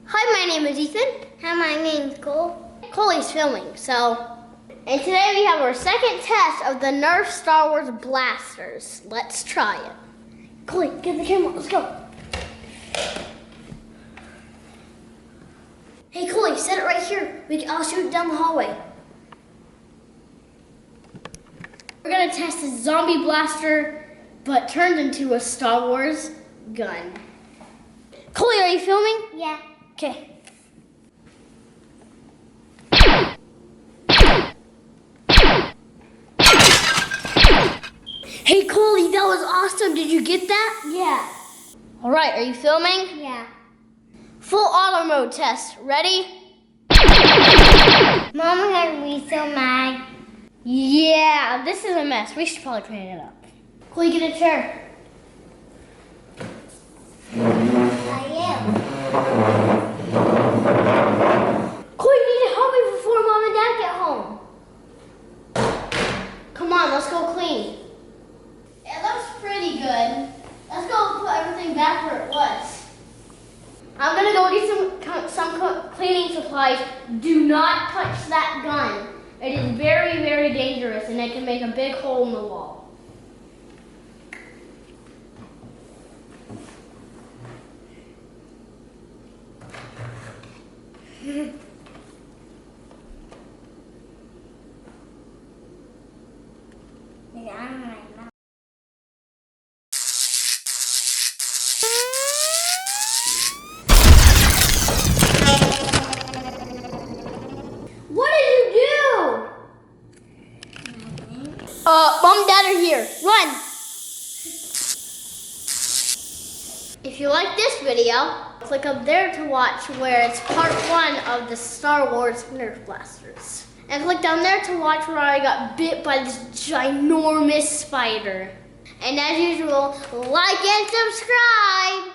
Hi, my name is Ethan. Hi, my name's Cole. Coley's filming, and today we have our second test of the Nerf Star Wars blasters. Let's try it. Coley, get the camera, let's go. Hey, Coley, set it right here. I'll shoot it down the hallway. We're gonna test a zombie blaster, but turned into a Star Wars gun. Coley, are you filming? Yeah. Okay. Hey, Coley, that was awesome. Did you get that? Yeah. All right, are you filming? Yeah. Full auto mode test. Ready? Mom had me so mad. Yeah, this is a mess. We should probably clean it up. Coley, get a chair. I am. Coley, you need to help me before Mom and Dad get home. Come on, let's go clean. It looks pretty good. Let's go put everything back where it was. I'm gonna go get some cleaning supplies. Do not touch that gun. It is very, very dangerous, and it can make a big hole in the wall. What did you do? Mom and Dad are here. Run! If you like this video, click up there to watch where it's part 1 of the Star Wars Nerf blasters. And click down there to watch where I got bit by this ginormous spider. And as usual, like and subscribe!